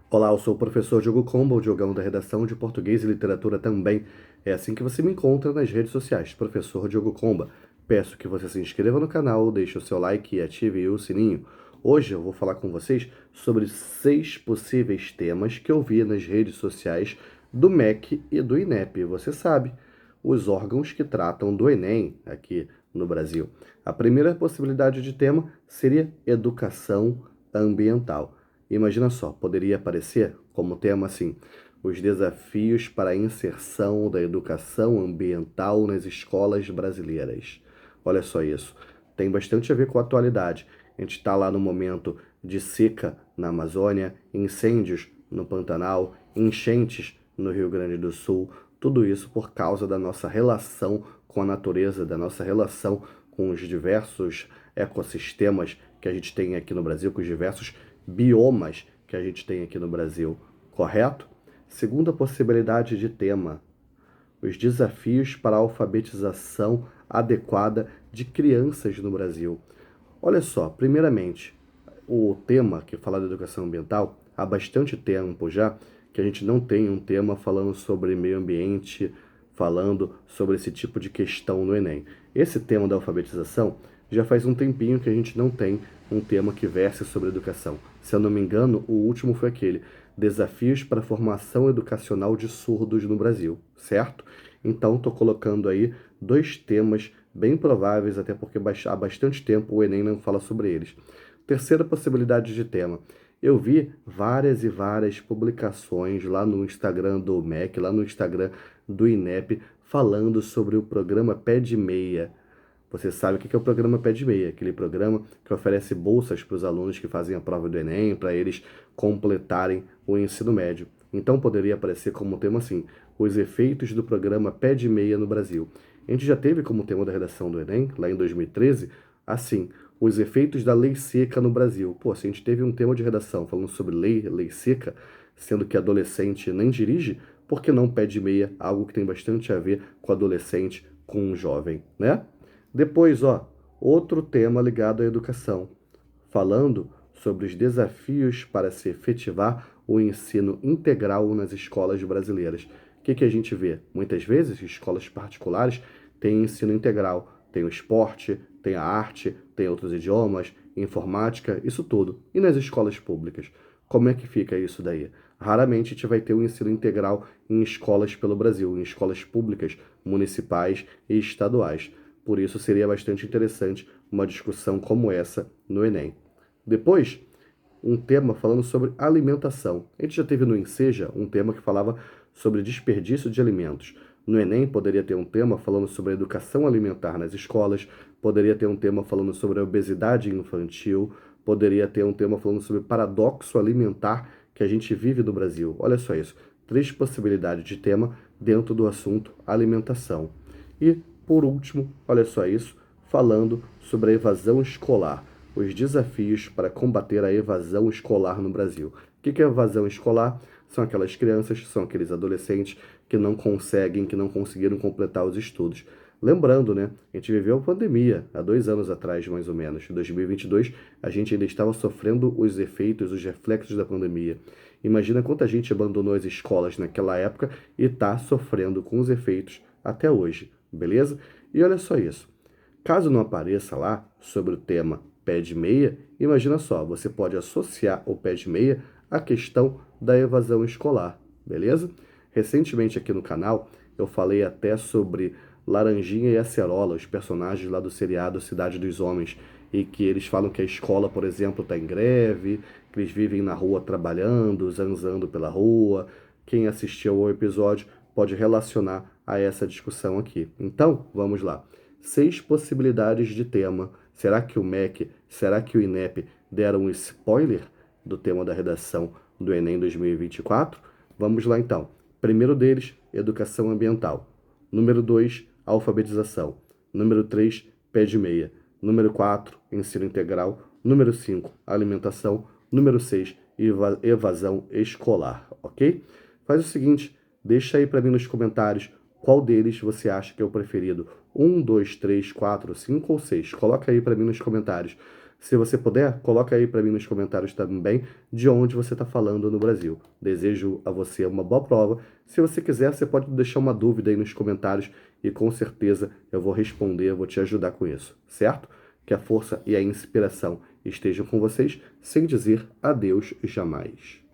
Olá, eu sou o professor Diogo Comba, o Diogão da redação de Português e Literatura também. É assim que você me encontra nas redes sociais, professor Diogo Comba. Peço que você se inscreva no canal, deixe o seu like e ative o sininho. Hoje eu vou falar com vocês sobre 6 possíveis temas que eu vi nas redes sociais do MEC e do INEP. Você sabe, os órgãos que tratam do Enem aqui no Brasil. A primeira possibilidade de tema seria educação ambiental. Imagina só, poderia aparecer como tema assim: os desafios para a inserção da educação ambiental nas escolas brasileiras. Olha só isso, tem bastante a ver com a atualidade. A gente está lá no momento de seca na Amazônia, incêndios no Pantanal, enchentes no Rio Grande do Sul, tudo isso por causa da nossa relação com a natureza, da nossa relação com os diversos ecossistemas que a gente tem aqui no Brasil, com os diversos biomas que a gente tem aqui no Brasil, correto? Segunda possibilidade de tema: os desafios para a alfabetização adequada de crianças no Brasil. Olha só, primeiramente, o tema que fala da educação ambiental, há bastante tempo já que a gente não tem um tema falando sobre meio ambiente, falando sobre esse tipo de questão no Enem. Esse tema da alfabetização já faz um tempinho que a gente não tem um tema que verse sobre educação. Se eu não me engano, o último foi aquele: Desafios para a Formação Educacional de Surdos no Brasil, certo? Então, estou colocando aí dois temas bem prováveis, até porque há bastante tempo o Enem não fala sobre eles. Terceira possibilidade de tema: eu vi várias e várias publicações lá no Instagram do MEC, lá no Instagram do INEP, falando sobre o programa Pé de Meia. Você sabe o que é o programa Pé de Meia, aquele programa que oferece bolsas para os alunos que fazem a prova do Enem, para eles completarem o ensino médio. Então poderia aparecer como tema assim: os efeitos do programa Pé de Meia no Brasil. A gente já teve como tema da redação do Enem, lá em 2013, assim: os efeitos da lei seca no Brasil. Pô, se a gente teve um tema de redação falando sobre lei seca, sendo que adolescente nem dirige, por que não pé de meia, algo que tem bastante a ver com adolescente, com um jovem, né? Depois, ó, outro tema ligado à educação, falando sobre os desafios para se efetivar o ensino integral nas escolas brasileiras. O que a gente vê? Muitas vezes, escolas particulares têm ensino integral, tem o esporte, tem a arte, tem outros idiomas, informática, isso tudo. E nas escolas públicas? Como é que fica isso daí? Raramente a gente vai ter o ensino integral em escolas pelo Brasil, em escolas públicas, municipais e estaduais. Por isso seria bastante interessante uma discussão como essa no Enem. Depois, um tema falando sobre alimentação. A gente já teve no Enseja um tema que falava sobre desperdício de alimentos. No Enem poderia ter um tema falando sobre educação alimentar nas escolas, poderia ter um tema falando sobre a obesidade infantil, poderia ter um tema falando sobre paradoxo alimentar que a gente vive no Brasil. Olha só isso, 3 possibilidades de tema dentro do assunto alimentação. E, por último, olha só isso, falando sobre a evasão escolar, os desafios para combater a evasão escolar no Brasil. O que é evasão escolar? São aquelas crianças, são aqueles adolescentes que não conseguem, que não conseguiram completar os estudos. Lembrando, né? A gente viveu a pandemia há 2 anos atrás, mais ou menos. Em 2022, a gente ainda estava sofrendo os efeitos, os reflexos da pandemia. Imagina quanta gente abandonou as escolas naquela época e está sofrendo com os efeitos até hoje, beleza? E olha só isso. Caso não apareça lá sobre o tema pé de meia, imagina só, você pode associar o pé de meia à questão da evasão escolar, beleza? Recentemente aqui no canal eu falei até sobre Laranjinha e Acerola, os personagens lá do seriado Cidade dos Homens, e que eles falam que a escola, por exemplo, está em greve, que eles vivem na rua trabalhando, zanzando pela rua. Quem assistiu ao episódio pode relacionar a essa discussão aqui. Então, vamos lá. 6 possibilidades de tema. Será que o MEC, será que o INEP deram um spoiler do tema da redação do Enem 2024? Vamos lá então. Primeiro deles, educação ambiental. Número 2, alfabetização. Número 3, pé de meia. Número 4, ensino integral. Número 5, alimentação. Número 6, evasão escolar, ok? Faz o seguinte, deixa aí para mim nos comentários qual deles você acha que é o preferido. 1, 2, 3, 4, 5 ou 6? Coloca aí para mim nos comentários. Se você puder, coloca aí para mim nos comentários também de onde você está falando no Brasil. Desejo a você uma boa prova. Se você quiser, você pode deixar uma dúvida aí nos comentários e com certeza eu vou responder, eu vou te ajudar com isso, certo? Que a força e a inspiração estejam com vocês, sem dizer adeus jamais.